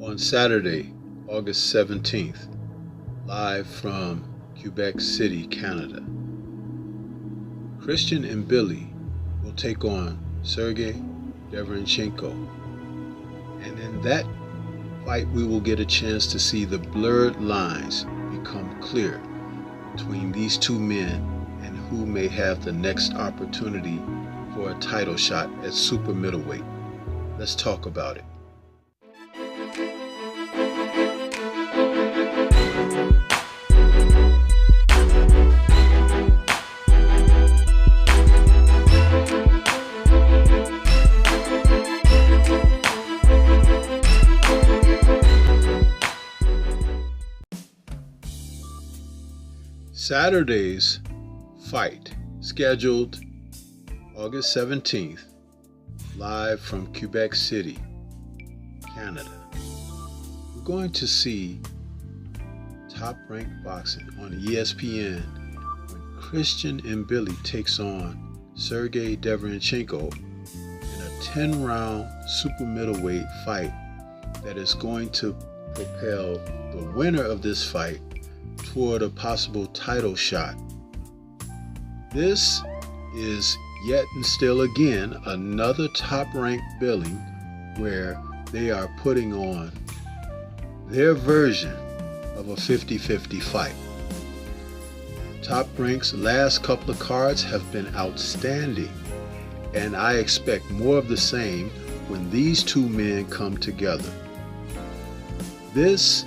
on Saturday, August 17th, live from Quebec City, Canada. Christian Mbilli will take on Sergey Derevyanchenko, and in that fight we will get a chance to see the blurred lines become clear between these two men and who may have the next opportunity for a title shot at super middleweight. Let's talk about it. Saturday's fight, scheduled August 17th, live from Quebec City, Canada. We're going to see top-ranked boxing on ESPN when Christian Mbilli takes on Sergey Derevyanchenko in a 10-round super middleweight fight that is going to propel the winner of this fight toward a possible title shot. This is yet and still again another top-ranked billing where they are putting on their version of a 50-50 fight. Top Rank's last couple of cards have been outstanding, and I expect more of the same when these two men come together. This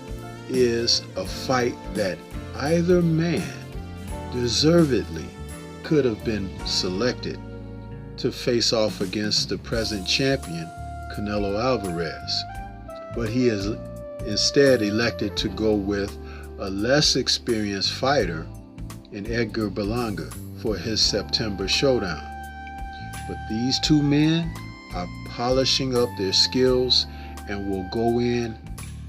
is a fight that either man deservedly could have been selected to face off against the present champion, Canelo Alvarez, but he has instead elected to go with a less experienced fighter in Edgar Berlanga for his September showdown. But these two men are polishing up their skills and will go in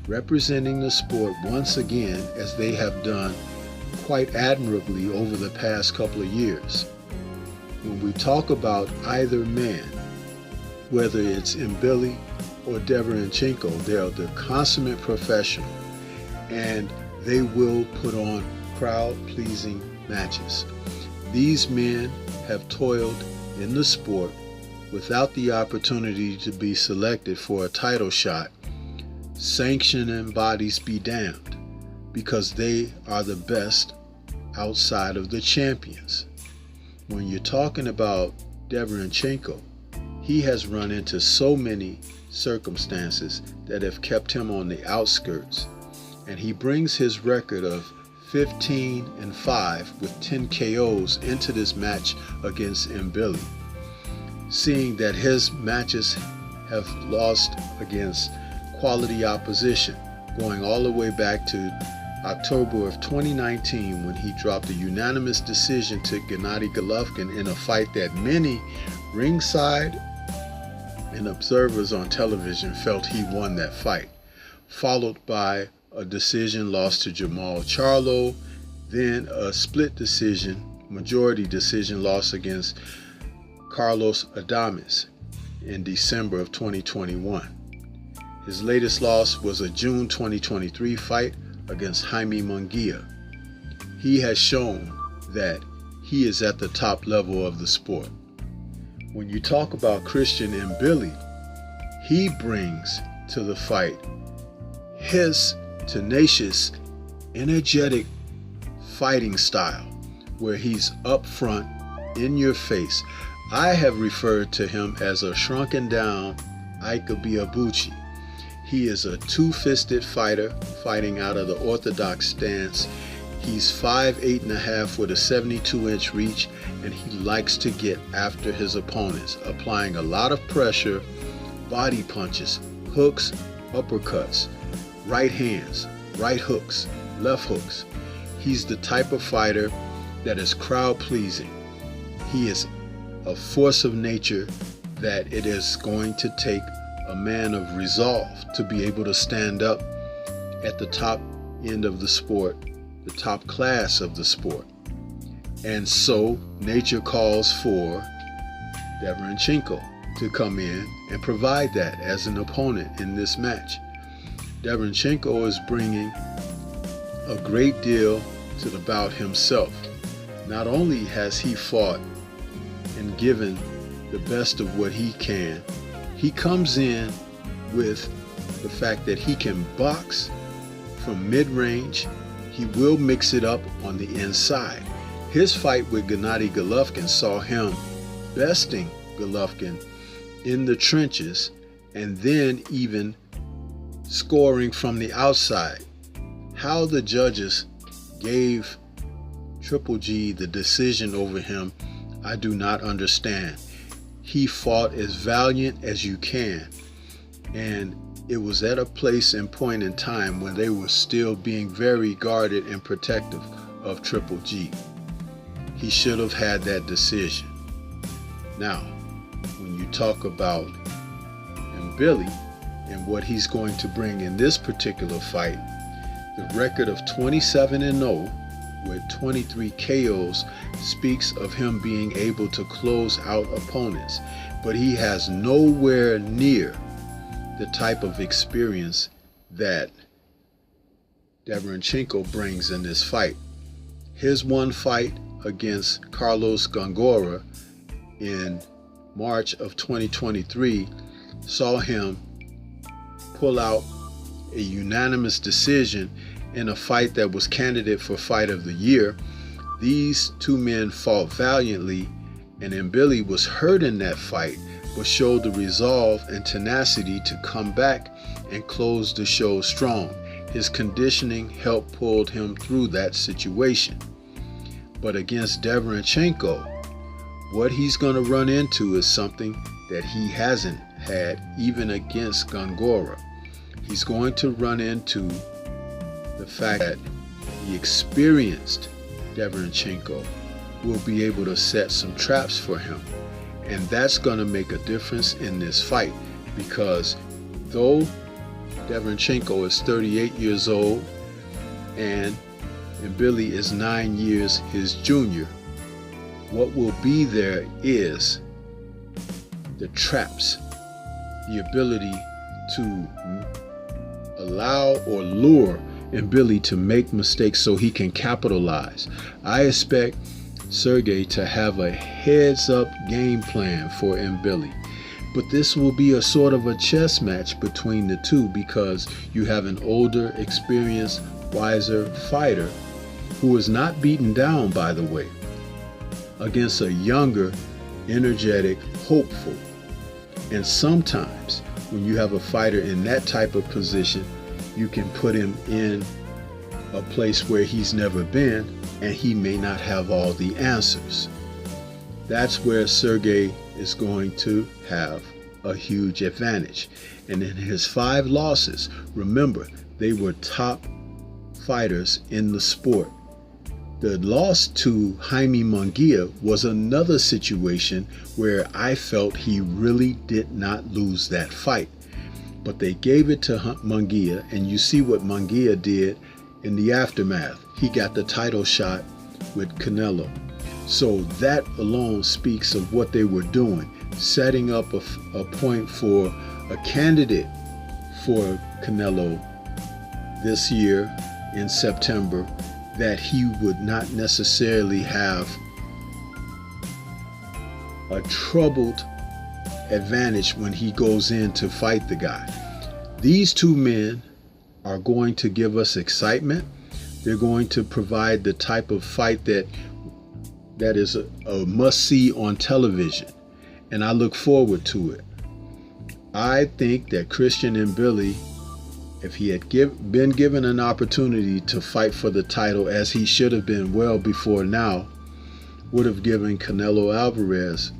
representing the sport once again, as they have done quite admirably over the past couple of years. When we talk about either man, whether it's Mbilli or Derevyanchenko, they are the consummate professional, and they will put on crowd-pleasing matches. These men have toiled in the sport without the opportunity to be selected for a title shot. Sanctioning bodies be damned, because they are the best outside of the champions. When you're talking about Derevyanchenko, he has run into so many circumstances that have kept him on the outskirts, and he brings his record of 15-5 with 10 KOs into this match against Mbilli, seeing that his matches have lost against quality opposition, going all the way back to October of 2019 when he dropped a unanimous decision to Gennady Golovkin in a fight that many ringside and observers on television felt he won that fight, followed by a decision loss to Jamal Charlo, then a split decision, majority decision loss against Carlos Adames in December of 2021. His latest loss was a June 2023 fight against Jaime Munguia. He has shown that he is at the top level of the sport. When you talk about Christian Mbilli, he brings to the fight his tenacious, energetic fighting style, where he's up front, in your face. I have referred to him as a shrunken down Ike Ibeabuchi. He is a two-fisted fighter fighting out of the orthodox stance. He's 5'8.5" with a 72-inch reach, and he likes to get after his opponents, applying a lot of pressure, body punches, hooks, uppercuts, right hands, right hooks, left hooks. He's the type of fighter that is crowd-pleasing. He is a force of nature that it is going to take a man of resolve to be able to stand up at the top end of the sport, the top class of the sport. And so nature calls for Derevyanchenko to come in and provide that as an opponent in this match. Derevyanchenko is bringing a great deal to the bout himself. Not only has he fought and given the best of what he can, he comes in with the fact that he can box from mid-range. He will mix it up on the inside. His fight with Gennady Golovkin saw him besting Golovkin in the trenches and then even scoring from the outside. How the judges gave Triple G the decision over him, I do not understand. He fought as valiant as you can, and it was at a place and point in time when they were still being very guarded and protective of Triple G. He should have had that decision. Now, when you talk about Mbilli and what he's going to bring in this particular fight, the record of 27-0 with 23 KOs speaks of him being able to close out opponents, but he has nowhere near the type of experience that Derevyanchenko brings in this fight. His one fight against Carlos Gongora in March of 2023 saw him pull out a unanimous decision in a fight that was candidate for Fight of the Year. These two men fought valiantly, and Mbilli was hurt in that fight, but showed the resolve and tenacity to come back and close the show strong. His conditioning helped pull him through that situation. But against Derevyanchenko, what he's going to run into is something that he hasn't had even against Gongora. He's going to run into the fact that the experienced Derevyanchenko will be able to set some traps for him. And that's going to make a difference in this fight, because though Derevyanchenko is 38 years old and Mbilli is 9 years his junior, what will be there is the traps, the ability to allow or lure Mbilli to make mistakes so he can capitalize. I expect Sergey to have a heads-up game plan for Mbilli, but this will be a sort of a chess match between the two, because you have an older, experienced, wiser fighter who is not beaten down, by the way, against a younger, energetic, hopeful. And sometimes when you have a fighter in that type of position, you can put him in a place where he's never been, and he may not have all the answers. That's where Sergey is going to have a huge advantage. And in his 5 losses, remember, they were top fighters in the sport. The loss to Jaime Munguia was another situation where I felt he really did not lose that fight. But they gave it to Munguia, and you see what Munguia did in the aftermath. He got the title shot with Canelo. So that alone speaks of what they were doing, setting up a point for a candidate for Canelo this year in September, that he would not necessarily have a troubled advantage when he goes in to fight the guy. These two men are going to give us excitement. They're going to provide the type of fight that is a must-see on television, and I look forward to it. I think that Christian Mbilli, if he had been given an opportunity to fight for the title, as he should have been well before now, would have given Canelo Alvarez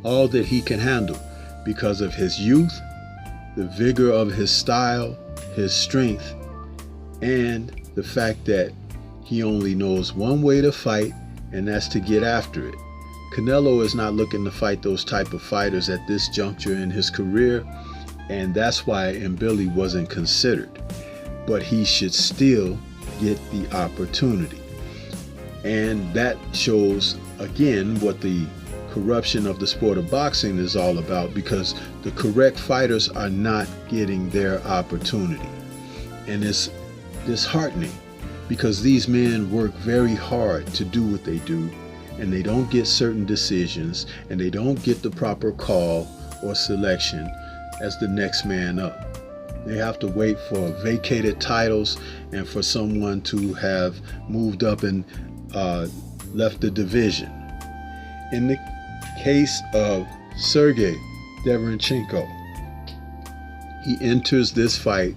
all that he can handle, because of his youth, the vigor of his style, his strength, and the fact that he only knows one way to fight, and that's to get after it. Canelo is not looking to fight those type of fighters at this juncture in his career, and that's why Mbilli wasn't considered. But he should still get the opportunity. And that shows, again, what the corruption of the sport of boxing is all about, because the correct fighters are not getting their opportunity. And it's disheartening, because these men work very hard to do what they do, and they don't get certain decisions, and they don't get the proper call or selection as the next man up. They have to wait for vacated titles and for someone to have moved up and left the division. In the case of Sergey Derevyanchenko, he enters this fight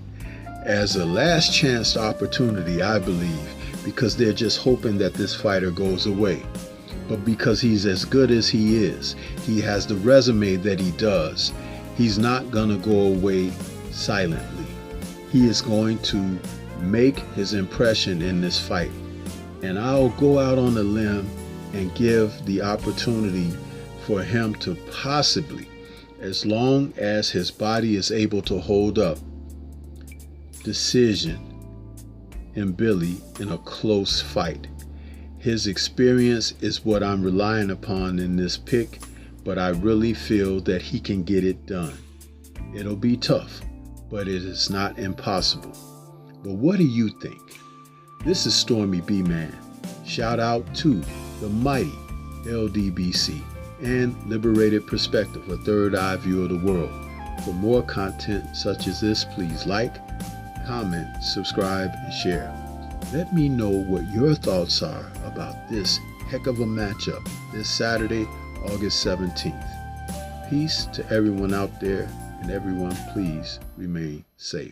as a last chance opportunity, I believe, because they're just hoping that this fighter goes away. But because he's as good as he is, he has the resume that he does, he's not gonna go away silently. He is going to make his impression in this fight. And I'll go out on a limb and give the opportunity for him to possibly, as long as his body is able to hold up, decision Mbilli in a close fight. His experience is what I'm relying upon in this pick, but I really feel that he can get it done. It'll be tough, but it is not impossible. But what do you think? This is Stormy B-Man. Shout out to the mighty LDBC and Liberated Perspective, a third eye view of the world. For more content such as this, please like, comment, subscribe, and share. Let me know what your thoughts are about this heck of a matchup this Saturday, August 17th. Peace to everyone out there, and everyone please remain safe.